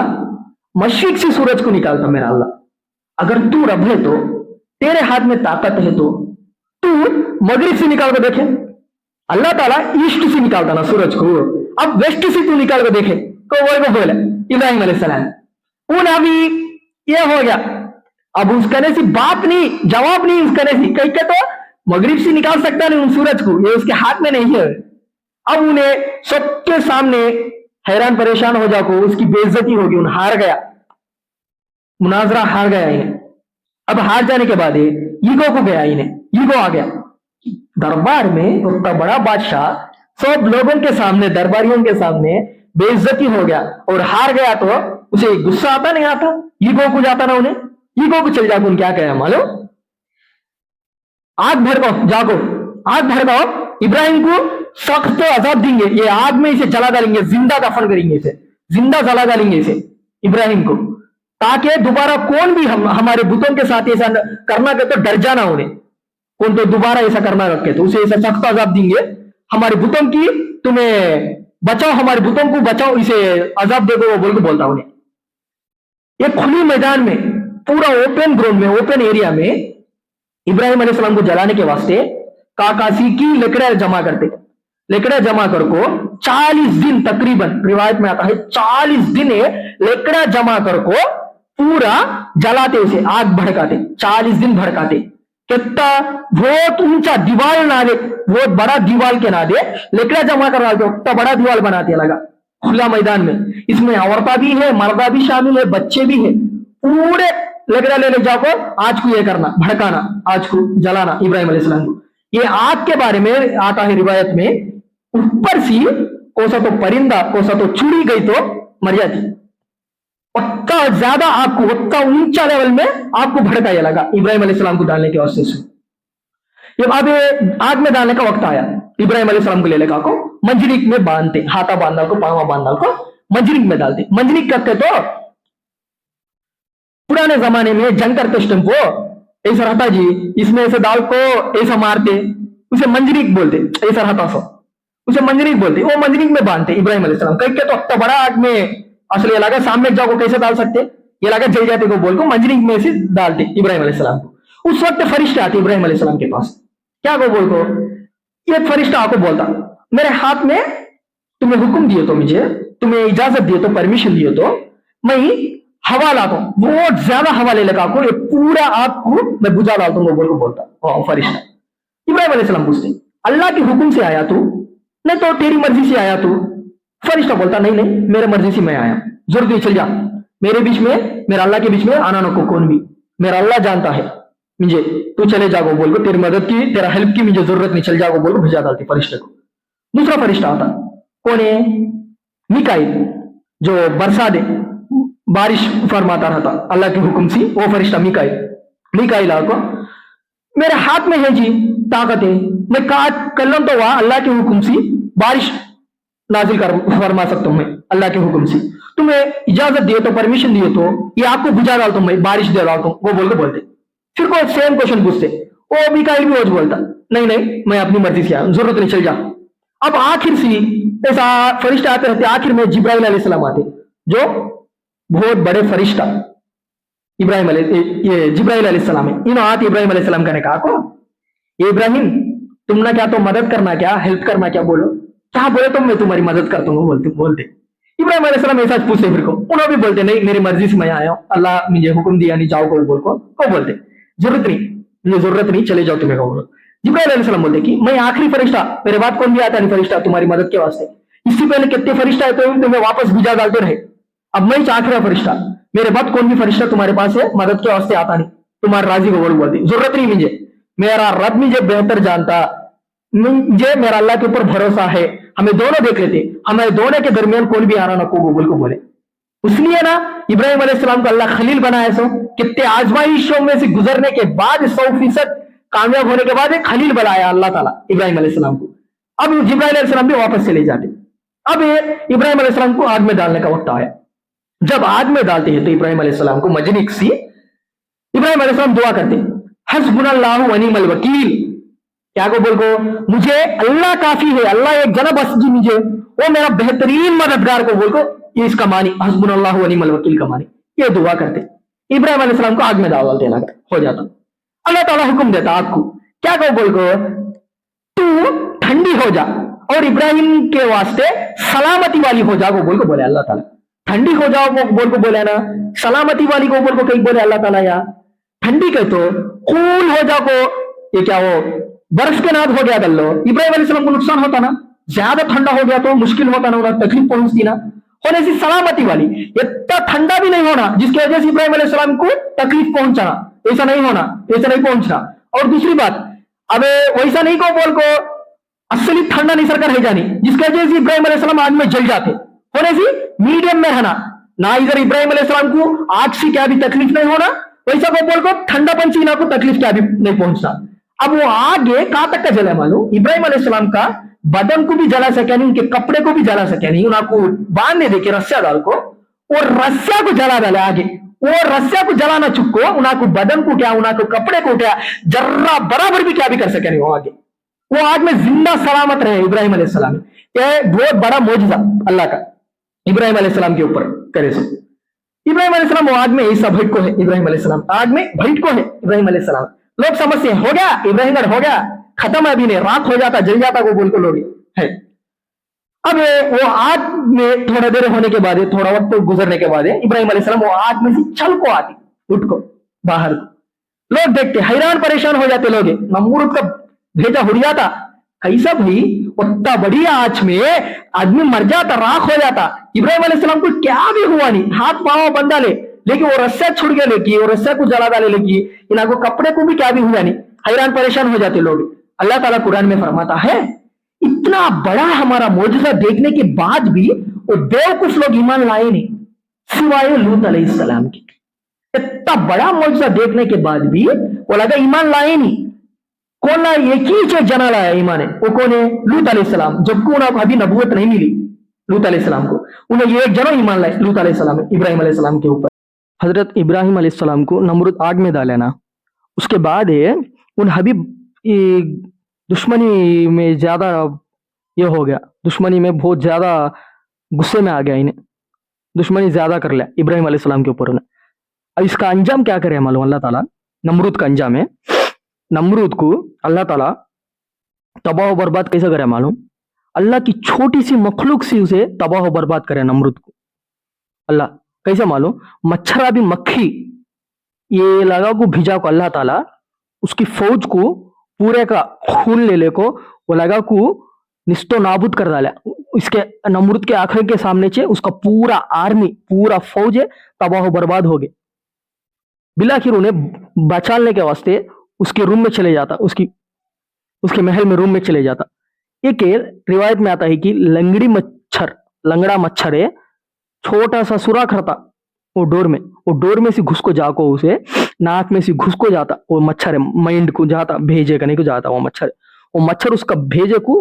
مشرق سے سورج کو نکالتا, میرا اللہ اگر تو رب ہے تو تیرے ہاتھ میں طاقت ہے تو مغرب سے نکال کے دیکھے. اللہ تعالیٰ ایسٹ سے نکالتا نا سورج کو, اب ویسٹ سے تو نکال کے دیکھے کو بولے ابراہیم علیہ السلام. ابھی یہ ہو گیا, اب اس کہنے سے بات نہیں, جواب نہیں اس کہنے سے, کہتے تو مغرب سے نکال سکتا نہیں ان سورج کو, یہ اس کے ہاتھ میں نہیں ہے. اب انہیں سب کے سامنے حیران پریشان ہو جا کو اس کی بے عزتی ہوگی, انہیں ہار گیا, مناظرہ ہار گیا انہیں. اب ہار جانے کے بعد ایگو کو گیا, انہیں ایگو آ گیا دربار میں. اتنا بڑا بادشاہ سب لوگوں کے سامنے درباریوں کے سامنے بے عزتی ہو گیا اور ہار گیا تو اسے غصہ آتا نہیں آتا, ایگو کو جاتا نا انہیں, ایگو کو چل جا کو کیا کہا معلوم, آگ بھڑکاؤ, جا کو آگ بھڑکاؤ, ابراہیم کو سخت عذاب دیں گے, یہ آگ میں اسے جلا ڈالیں گے, زندہ دفن کریں گے, اسے زندہ جلا ڈالیں گے اسے ابراہیم کو, تاکہ دوبارہ کون بھی ہمارے بتوں کے ساتھ ایسا کرنا کہ تو ڈر جانا انہیں, کون تو دوبارہ ایسا کرنا رکھے تو اسے ایسا سخت عذاب دیں گے, ہمارے بتوں کی تمہیں بچاؤ, ہمارے بتوں کو بچاؤ, اسے عذاب دے دو بول کے بولتا انہیں. ایک کھلی میدان میں پورا اوپن گراؤنڈ میں اوپن ایریا میں ابراہیم علیہ السلام کو جلانے کے واسطے کاکاسی کی لکڑیاں جمع کرتے, लकड़ा जमा कर को 40 दिन तकरीबन रिवायत में आता है 40 दिन लकड़ा जमा कर को पूरा जलाते, उसे आग भड़काते, 40 दिन भड़काते। कितना बहुत ऊंचा दीवार ना दे, बहुत बड़ा दीवार के ना दे, लकड़ा जमा कर डालते, उतना बड़ा दीवार बनाते लगा खुला मैदान में। इसमें औरता भी है, मर्दा भी शामिल है, बच्चे भी है। पूरे लकड़ा लेने जाओ, आज को ये करना, भड़काना, आज को जलाना इब्राहिम अलैहिस्सलाम को। ये आग के बारे में आता है रिवायत में, ऊपर से कोसा तो परिंदा, कोसा तो चुड़ी गई तो मर जाती। उतना ज्यादा आग को, उतना ऊंचा लेवल में आग को भड़काया लगा इब्राहिम अलैहिस्सलाम को डालने के वास्ते से। जब अब आग में डालने का वक्त आया, इब्राहिम अलैहिस्सलाम को ले लेगा को मंजरिक में बांधते, हाथा बांधा को, पावा बांधा को मंजरिक में डालते। मंजरिक करते तो पुराने जमाने में जंग करते स्टम को ऐसा रहता जी, इसमें ऐसे दाल को ऐसा मारते, उसे मंजरिक बोलते, ऐसा रहता सो उसे मंजरिक बोलते। वो मंजरिक में बांधते इब्राहिम अलैहिस्सलाम। कह के तो इतना बड़ा आग में असली लगा, सामने जाओ को कैसे डाल सकते, ये लगा जल जाते को बोल को मंजरिक में से डालते इब्राहिम अलैहिस्सलाम को। उस वक्त फरिश्ता आते इब्राहिम अलैहिस्सलाम के पास, क्या को बोल को, एक फरिश्ता आपको बोलता, मेरे हाथ में तुम्हें हुक्म दिए तो, मुझे तुम्हें इजाजत दिए तो, परमिशन दिए तो मैं हवा लाता हूं, बहुत ज्यादा हवा ले लगा को, पूरा आग को मैं बुझा डालता हूं, बोल को बोलता फरिश्ता। इब्राहिम अलैहिस्सलाम पूछते, अल्लाह के हुक्म से आया तू, नहीं तो तेरी मर्जी से आया तू? फरिश्ता बोलता, नहीं नहीं, मेरे मर्जी से मैं आया, जरूरत नहीं, चल जा, मेरे बीच में, मेरा अल्लाह के बीच में आना नको कौन भी, मेरा अल्लाह जानता है मुझे, तू चले जाओ बोल को, तेरी मदद की, तेरा हेल्प की मुझे जरूरत नहीं, चल जाओ बोल को भेजा डालती फरिश्ते को। दूसरा फरिश्ता आता, कौन है? मिकाईल, जो बरसा दे, बारिश फरमाता रहता अल्लाह के हुक्म से, वो फरिश्ता मिकाईल। मिकाईल आको, मेरे हाथ में है जी ताकत है, मैं कर लो तो वहां अल्लाह के हुक्म से बारिश नाजिल कर फरमा सकता हूं मैं अल्लाह के हुक्म से, तुम्हें इजाजत दिए तो, परमिशन दिए तो, ये आपको बुझा डालता हूं मैं, बारिश दे डालता हूं, वो बोल के बोलते। फिर कोई सेम क्वेश्चन पूछते, वो मिकाईल भी वो बोलता, नहीं नहीं, मैं अपनी मर्जी से आया, जरूरत नहीं, चल जा। अब आखिर से ऐसा फरिश्ता आते रहते, आखिर में जिब्राइल अलैहिस्सलाम आते, जो बहुत बड़े फरिश्ता जिब्राइल अलैहिस्सलाम है। इन आते इब्राहिम अलैहिस्सलाम ने कहा को, इब्राहिम तुम ना क्या तो मदद करना, क्या हेल्प करना, क्या बोलो, क्या बोले तो मैं तुम्हारी मदद करता हूँ, बोलते इब्राहिम अलैहिस्सलाम ऐसा पूछते, फिर को उन्होंने भी बोलते, नहीं मेरी मर्जी से मैं आया हूँ, अल्लाह मुझे हुक्म दिया, नहीं जाओ बोल को बोलते, जरूरत नहीं, मुझे जरूरत नहीं, चले जाओ तुम्हें को बोलो। जिब्राइल अलैहिस्सलाम बोलते कि मैं आखिरी फरिश्ता, मेरे बाद कौन भी आता नहीं फरिश्ता तुम्हारी मदद के वास्ते, इससे पहले कितने फरिश्ता है तो तुम्हें वापस भिजा डालते रहे, अब मैं आखिरी फरिश्ता, मेरे बाद कौन भी फरिश्ता तुम्हारे पास है मदद के वास्ते आता नहीं, तुम्हारे राजी को बोलते, जरूरत नहीं मुझे, मेरा रब मुझे बेहतर जानता, मुझे मेरा अल्लाह के ऊपर भरोसा है, हमें दोनों देख लेते, हमें दोनों के दरमियान कौन भी आना ना को बोल को बोले। इसलिए ना इब्राहिम अलैहिस्सलाम को अल्लाह खलील बनाया, सो कितने आजमाइशों में से गुजरने के बाद 100% कामयाब होने के बाद एक खलील बनाया अल्लाह ताला इब्राहिम अलैहिस्सलाम को। अब जिब्राइल अलैहिस्सलाम भी वापस चले जाते। अब इब्राहिम अलैहिस्सलाम को आग में डालने का वक्त आया। जब आग में डालते हैं तो इब्राहिम अलैहिस्सलाम को मजनिक सी इब्राहिम अलैहिस्सलाम दुआ करते, हस्बुनल्लाहु व निअमल वकील, क्या को बोल को, मुझे अल्लाह काफी है, अल्लाह एक जना बस जी मुझे, वो मेरा बेहतरीन मददगार को बोल को, ये इसका मानी हस्बुनल्लाहु व निअमल वकील का मानी, ये दुआ करते। इब्राहिम अलैहिस्सलाम को आग में डालते लगा, हो जाता। अल्लाह ताला हुक्म देता आग को, क्या को बोल को, तू ठंडी हो जा और इब्राहिम के वास्ते सलामती वाली हो जा, को बोल को बोले अल्लाह ताला। ठंडी हो जाओ वो बोल को बोले ना, सलामती वाली को बोल को कहीं बोले अल्लाह ताला, या ठंडी कह तो कूल हो जाओ को, ये क्या वो बर्फ के नाद हो गया कर लो, इब्राहिम अलैहिस्सलाम को नुकसान होता ना, ज्यादा ठंडा हो गया तो मुश्किल होता ना, उन्हें तकलीफ पहुंचती ना, होने से सलामती वाली, इतना ठंडा भी नहीं होना जिसकी वजह से इब्राहिम अलैहिस्सलाम को तकलीफ पहुंचाना, ऐसा नहीं होना, ऐसा नहीं पहुंचना। और दूसरी बात, अब वैसा नहीं को बोल को असली ठंडा नहीं सरकार है जानी जिसकी वजह से इब्राहिम अलैहिस्सलाम आग में जल जाते, होने से मीडियम में रहना ना, इधर इब्राहिम अलैहिस्सलाम को आग से क्या भी तकलीफ नहीं होना, वैसा को बोल को ठंडा पंची ना को तकलीफ क्या भी नहीं पहुंचना। अब वो आगे कहां तक का जला मालूम, इब्राहिम अलैहिस्सलाम का बदन को भी जला सके नहीं, उनके कपड़े को भी जला सके नहीं, उनको बांधने देके रस्सा डाल को, और रस्सा को जला डाले आगे, वो रस्सा को जलाना चुको, उनको बदन को क्या, उनको कपड़े को क्या, जर्रा बराबर भी क्या भी कर सके नहीं, वो आगे, वो आग में जिंदा सलामत रहे इब्राहिम अलैहिस्सलाम। ये बहुत बड़ा मौजज़ा अल्लाह का इब्राहिम अलैहिस्सलाम के ऊपर करे सो। इब्राहिम अलैहिस्सलाम वो आग में ऐसा भइट को है, इब्राहिम अलैहिस्सलाम आग में भइट को है इब्राहिम अलैहिस्सलाम। लोग समझते हैं हो गया इब्राहिम हो गया, खत्म है, अभी नहीं, रात हो जाता, जल जाता को बोल को लोग, है। अब वो आग में थोड़ा देर होने के बाद, थोड़ा वक्त गुजरने के बाद इब्राहिम अलैहिस्सलाम वो आग में से चल को आती, उठ को बाहर को। लोग देखते हैरान परेशान हो जाते लोग, नमरूद का भेजा हुरिया था, कैसा भाई उतना बड़ी आंच में आदमी मर जाता, राख हो जाता। इब्राहिम अलैहिस्सलाम को क्या भी हुआ नहीं, हाथ पांव बंधा ले, लेकिन वो रस्सा छुड़ गया, लेकिन वो रस्सा को जला डाले, लेकिन इनको कपड़े को भी क्या भी हुआ नहीं। हैरान परेशान हो जाते लोग। अल्लाह ताला कुरान में फरमाता है, इतना बड़ा हमारा मौजूदा देखने के बाद भी वो बेवकूफ लोग ईमान लाए नहीं, सिवाय लूत अलैहिस्सलाम की। इतना बड़ा मौजूदा देखने के बाद भी वो लगा ईमान लाए नहीं। कौन लाया? एक ही जो जना लाया ईमान है, वो कौन है? लूत अलैहिस्सलाम। जबकि उन्हें अभी नबूवत नहीं मिली लूत अलैहिस्सलाम को, उन्हें ये एक जना ईमान लाए लूत अलैहिस्सलाम, इब्राहिम अलैहिस्सलाम के ऊपर। हजरत इब्राहिम अलैहिस्सलाम को नमरूद आग में डाला ना, उसके बाद है उन हबीब दुश्मनी में ज्यादा ये हो गया, दुश्मनी में बहुत ज्यादा गुस्से में आ गया, इन्हें दुश्मनी ज्यादा कर लिया इब्राहिम अलैहिस्सलाम के ऊपर। अब इसका अंजाम क्या करे मालूम? अल्लाह ताला नमरूद का अंजाम है, नमरूद को अल्लाह ताला तबाह और बर्बाद कैसे करे मालूम? अल्लाह की छोटी सी मखलूक से उसे तबाह और बर्बाद करे नमरूद को। अल्लाह कैसे मालूम? मच्छरा भी मक्खी ये लगा को भिजा को अल्लाह ताला उसकी फौज को पूरे का खून ले को वो लगा को निस्तो नाबूद कर डाला। इसके नमरूद के आंखें के सामने से उसका पूरा आर्मी, पूरा फौज है तबाह बर्बाद हो गए। बिलाखिर उन्हें बचाने के वास्ते उसके रूम में चले जाता, उसके महल में रूम में चले जाता। एक रिवायत में आता है कि लंगड़ा मच्छर है, छोटा सा सुराख रहता वो डोर में से घुस को जाको उसे नाक में से घुस को जाता वो मच्छर है, माइंड को जाता, भेजे करने को जाता वो मच्छर उसका भेजे को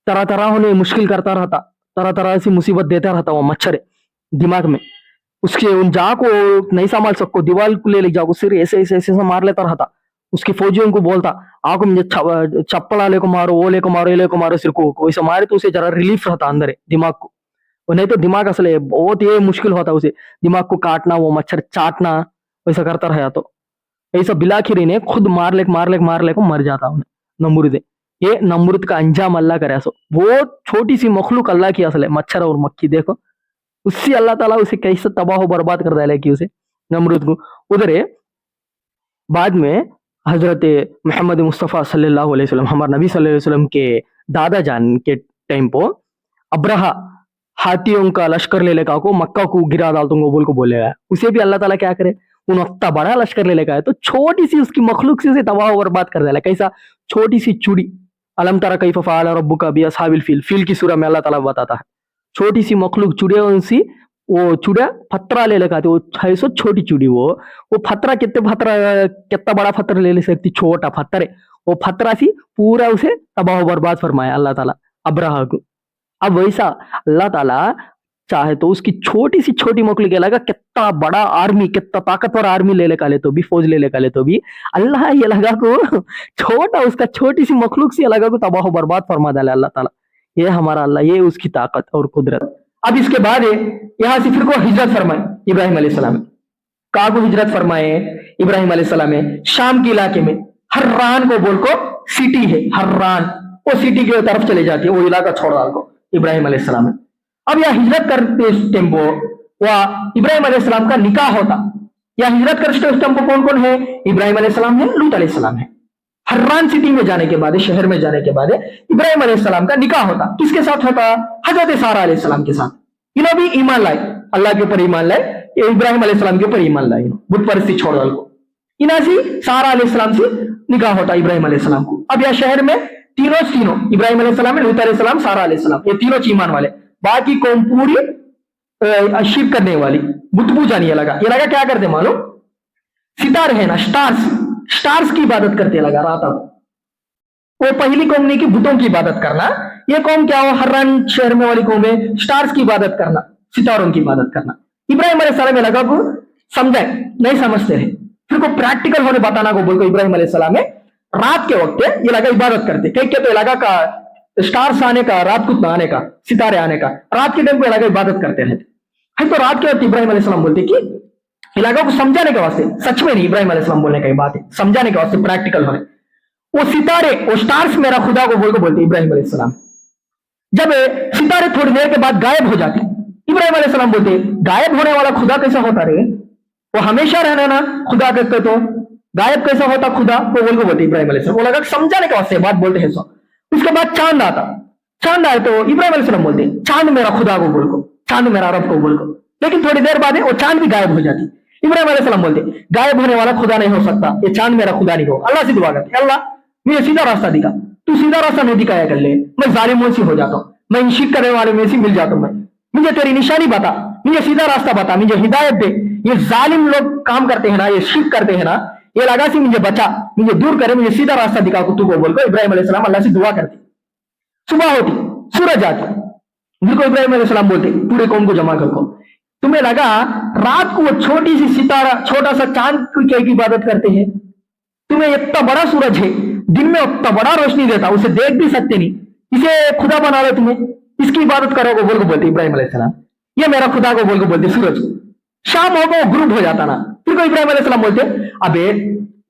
तरह तरह होने मुश्किल करता रहता, तरह तरह से मुसीबत देता रहता वो मच्छर है दिमाग में। उसके उन जा को नहीं संभाल सको, दीवार को ले जाओ, सिर ऐसे ऐसे ऐसे मार लेता रहता। उसके फौजियों को बोलता, आको मुझे चप्पल आले को मारो, वो ले को मारो, ये ले को मारो, सिर को वैसे मारे तो उसे जरा रिलीफ रहता अंदर है दिमाग को। और नहीं तो दिमाग असल बहुत ये मुश्किल होता उसे, दिमाग को काटना, वो मच्छर चाटना, वैसा करता रहा तो ऐसा बिलाखिर इन्हें खुद मार ले को मर जाता उन्हें नमरूद। ये नमरूद का अंजाम अल्लाह करे। सो वो छोटी सी मखलूक अल्लाह की असल है, मच्छर और मक्खी, देखो उससे अल्लाह ताला उसे कैसे तबाह बर्बाद कर डाले कि उसे नमरूद को। उधर बाद में हजरत मोहम्मद मुस्तफ़ा सल्लल्लाहु अलैहि वसल्लम, हमारे नबी सल्लल्लाहु अलैहि वसल्लम के दादा जान के टाइम पर अब्रहा हाथियों का लश्कर ले लेकर को मक्का को गिरा डाल दूंगा बोल को बोलेगा, उसे भी अल्लाह ताला क्या करे, उन इतना बड़ा लश्कर ले लेकर आए तो छोटी सी उसकी मखलूक से उसे तबाह बर्बाद कर डाला। कैसा? छोटी सी चूड़ी, अलम तरा कैफ फ़अल रब्बुका बिअस्हाबिल फील की सूरह में अल्लाह ताला बताता है, छोटी सी मखलूक चुड़िया, उनसी वो चुड़िया फतरा ले लगा, वो है सो छोटी चूड़ी, वो फतरा कितना बड़ा फतरा ले सकती, छोटा फतर है वो फतरा सी पूरा उसे तबाह बर्बाद फरमाया अल्लाह ताला अब्रहा को। अब वैसा अल्लाह ताला चाहे तो उसकी छोटी सी छोटी मखलूक के लगा कितना बड़ा आर्मी, कितना ताकतवर आर्मी ले लेका ले तो भी, फौज ले लेका ले तो भी अल्लाह ये लगा को छोटा उसका छोटी सी मखलूक से लगा को तबाह बर्बाद फरमा डाला अल्लाह ताला। ये हमारा अल्लाह, ये उसकी ताकत और कुदरत। अब इसके बाद यहां से फिर को हिजरत फरमाए इब्राहिम अलैहिस्सलाम। कहाँ को हिजरत फरमाए इब्राहिम अलैहिस्सलाम? शाम के इलाके में हर्रान को बोल को सिटी है, हर्रान, वो सिटी की तरफ चले जाती है, वो इलाका छोड़ डाल को इब्राहिम अलैहिस्सलाम। अब यह हिजरत करते टेम्पो वह इब्राहिम अलैहिस्सलाम का निकाह होता। या हिजरत करते टेम्पो कौन कौन है? इब्राहिम अलैहिस्सलाम है, लूत अलैहिस्सलाम है। हर्रान सिटी में जाने के बाद, शहर में जाने के बाद इब्राहिम अलैहिस्सलाम का निकाह होता। किसके साथ होता? हजरत सारा अलैहिस्सलाम के साथ। इन्हों भी ईमान लाए, अल्लाह के ऊपर ईमान लाए, इब्राहिम अलैहिस्सलाम के ऊपर ईमान लाए, बुत परस्ती छोड़ डाल को। इन्हें से सारा अलैहिस्सलाम से निकाह होता इब्राहिम अलैहिस्सलाम को। अब यह शहर में तीनों इब्राहिम अलैहिस्सलाम, लूत अलैहिस्सलाम, सारा अलैहिस्सलाम, ये तीनों ईमान वाले। बाकी कौम पूरी शिरक करने वाली, बुत पूजा नहीं लगा। ये लगा क्या करते मालूम? सितारे है ना, स्टार्स की इबादत करते लगा रात। वो पहली कौम नहीं कि बुतों की इबादत करना, ये कौम क्या हो, हर्रान शहर में वाली कौम है, स्टार्स की इबादत करना, सितारों की इबादत करना। इब्राहिम अलैहिस्सलाम में लगा को समझाए, नहीं समझते रहे, फिर को प्रैक्टिकल होने बताना को बोल को इब्राहिम अलैहिस्सलाम में रात के वक्त ये लगा इबादत करते। कई कहते लगा का स्टार्स आने का, रात को आने का, सितारे आने का, रात के टाइम पे लगा इबादत करते रहते है। तो रात के वक्त इब्राहिम अलैहिस्सलाम बोलते कि इलाका को समझाने के वास्ते, सच में नहीं इब्राहिम अलैहिस्सलाम बोलने की बात है, समझाने के वास्ते प्रैक्टिकल होने, वो सितारे, वो स्टार्स मेरा खुदा को बोल को बोलते इब्राहिम अलैहिस्सलाम। जब सितारे थोड़ी देर के बाद गायब हो जाते, इब्राहिम अलैहिस्सलाम बोलते गायब होने वाला खुदा कैसा होता रे, वो हमेशा रहना ना खुदा कहते तो गायब कैसा होता खुदा, वो बोल को बोलते इब्राहिम अलैहिस्सलाम। वो लगा समझाने के वास्ते बात बोलते हैं। सो उसके बाद चांद आता, चांद आए तो इब्राहिम अलैहिस्सलाम बोलते चांद मेरा खुदा को बोल को, चांद मेरा रब को बोल को। लेकिन थोड़ी देर बाद वो चांद भी गायब हो जाती। इब्राहिम अलैहिस्सलाम बोलते गायब होने वाला खुदा नहीं हो सकता, ये चांद मेरा खुदा नहीं हो। अल्लाह से दुआ करते अल्लाह मुझे सीधा रास्ता दिखा, तू सीधा रास्ता नहीं दिखाया कर ले, मैं जालिमों से हो जाता हूँ, मैं इन शिरक करने वाले में से मिल जाता हूँ, मैं मुझे तेरी निशानी बता, मुझे सीधा रास्ता बता, मुझे हिदायत दे। ये जालिम लोग काम करते हैं ना, ये शिरक करते हैं ना, ये लगा से मुझे बचा, मुझे दूर करे, मुझे सीधा रास्ता दिखा को तू को बोल को इब्राहिम अलैहिस्सलाम अल्लाह से दुआ करते। सुबह होती, सूरज आती, बिल्कुल इब्राहिम अलैहिस्सलाम बोलते पूरे कौम को जमा कर को। तुम्हें लगा रात को वो छोटी सी सितारा, छोटा सा चांद की क्या की इबादत करते हैं? तुम्हें इतना बड़ा सूरज है, दिन में उतना बड़ा रोशनी देता, उसे देख भी सकते नहीं, इसे खुदा बना लो, तुम्हें इसकी इबादत करोगे बोल को बोलते इब्राहिम अलैहिस्सलाम। ये मेरा खुदा को बोल को बोलते सूरज। शाम होगा वो ग्रुप हो जाता ना, फिर को इब्राहिम अलैहिस्सलाम बोलते अबे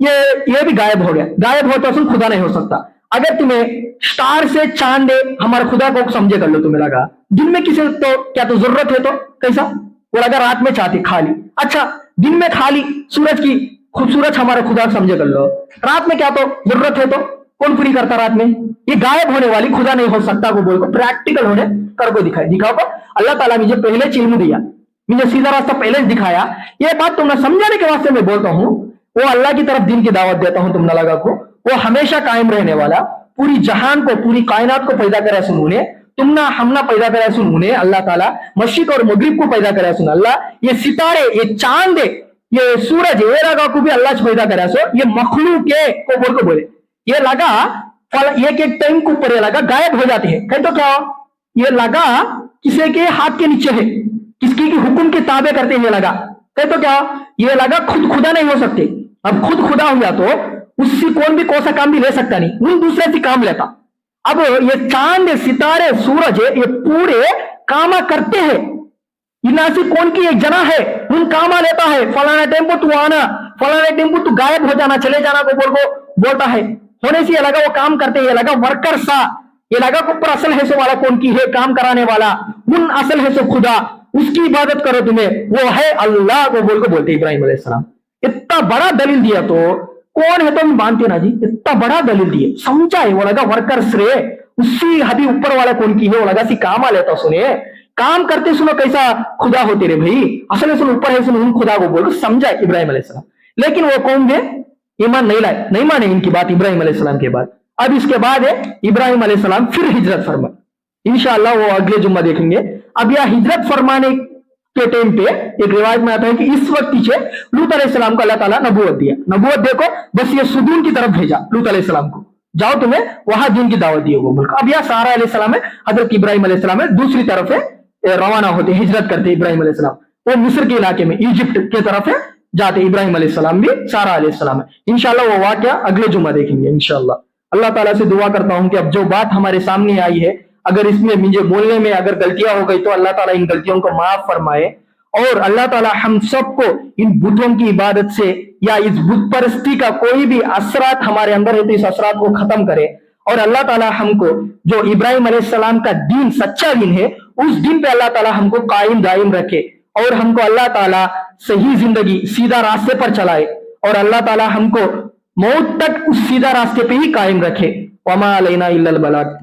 ये भी गायब हो गया, गायब हो तो सुन खुदा नहीं हो सकता। अगर तुम्हें स्टार से चांद दे हमारे खुदा को समझे कर लो। तुम्हें लगा दिन में किसी तो क्या तो जरूरत है तो कैसा, वो लगा रात में चाहती खाली, अच्छा दिन में खाली सूरज की खूबसूरत हमारे खुदा समझे कर लो, रात में क्या तो जरूरत है तो कौन पूरी करता रात में? ये गायब होने वाली खुदा नहीं हो सकता को बोल को प्रैक्टिकल होने कर को दिखाए, दिखाओ को अल्लाह ताला मुझे पहले चिल्म दिया, मुझे सीधा रास्ता पहले दिखाया। ये बात तुमने समझाने के वास्ते मैं बोलता हूँ, वो अल्लाह की तरफ दिन की दावत देता हूँ तुमने लगा को, वो हमेशा कायम रहने वाला, पूरी जहान को पूरी कायनात को पैदा करे सुनूने, तुमना हमना पैदा करे सुनूने अल्लाह ताला, मशरिक और मगरिब को पैदा करे सुन अल्लाह, ये सितारे, ये चांद, ये सूरज, ये लगा को भी अल्लाह से पैदा करे सो, ये मखलूक है को बोल को बोले। ये लगा एक एक टाइम के ऊपर ये लगा गायब हो जाती है, कहीं तो क्या ये लगा किसी के हाथ के नीचे है, किसकी की हुक्म के ताबे करते हैं, ये लगा कहीं तो क्या ये लगा खुद खुदा नहीं हो सकते। अब खुद खुदा हुआ तो उससे कौन भी कौन सा काम भी ले सकता नहीं, उन दूसरे से काम लेता। अब ये चांद, सितारे, सूरज ये पूरे कामा करते हैं, इना से कौन की एक जना है उन कामा लेता है, फलाना टेम्पो तू आना, फलाना टेम्पो तू गायब हो जाना, चले जाना को बोल को बोलता है। होने से ये लगा वो काम करते हैं, ये लगा वर्कर सा, ये लगा को ऊपर असल है सो वाला कौन की है, काम कराने वाला उन असल है सो खुदा, उसकी इबादत करो, तुम्हें वो है अल्लाह को बोल को बोलते इब्राहिम अलैहिस्सलाम। इतना बड़ा दलील दिया तो कौन है तो मानते ना जी, इतना बड़ा दलील दिए समझाए, वो लगा वर्कर्स रे, उसी हदी ऊपर वाला कौन की है, वो लगा सी काम आ लेता, सुने काम करते सुनो कैसा खुदा होते रे भाई, असल सुनो ऊपर है सुनो उन खुदा को बोल समझाए इब्राहिम अलैहिस्सलाम। लेकिन वो कौन है ईमान नहीं लाए, नहीं माने इनकी बात इब्राहिम अलैहिस्सलाम के बाद। अब इसके बाद है इब्राहिम अलैहिस्सलाम फिर हिजरत फरमा, इंशाअल्लाह वो अगले जुम्मा देखेंगे। अब यह हिजरत फरमाने के टाइम पे एक रिवायत में आता है कि इस वक्त पीछे लूत अलैहिस्सलाम को अल्लाह ताला नबूवत दिया, नबूवत देखो बस ये सुदून की तरफ भेजा लूत अलैहिस्सलाम को, जाओ तुम्हें वहां दिन की दावत दी वो बोल। अब यह सारा अलैहिस्सलाम है, हजरत इब्राहिम अलैहिस्सलाम है, दूसरी तरफ है रवाना होते, हिजरत करते इब्राहिम अलैहिस्सलाम, वो मिस्र के इलाके में इजिप्ट के तरफ है जाते इब्राहिम अलैहिस्सलाम भी, सारा अलैहिस्सलाम है। इंशाल्लाह वो वाकया अगले जुम्मा देखेंगे इंशाल्लाह। अल्लाह ताला से दुआ करता हूं कि अब जो बात हमारे सामने आई है, अगर इसमें मुझे बोलने में अगर गलतियां हो गई तो अल्लाह ताला इन गलतियों को माफ फरमाए, और अल्लाह ताला हम सबको इन बुतों की इबादत से या इस बुत परस्ती का कोई भी असरात हमारे अंदर है तो इस असरात को खत्म करे, और अल्लाह ताला हमको जो इब्राहिम अलैहिस्सलाम का दीन सच्चा दीन है उस दिन पे अल्लाह ताला हमको कायम दायम रखे, और हमको अल्लाह ताला सही जिंदगी सीधा रास्ते पर चलाए, और अल्लाह ताला हमको मौत तक उस सीधा रास्ते पे ही कायम रखे। वमा अलैना इल्लल बलाग।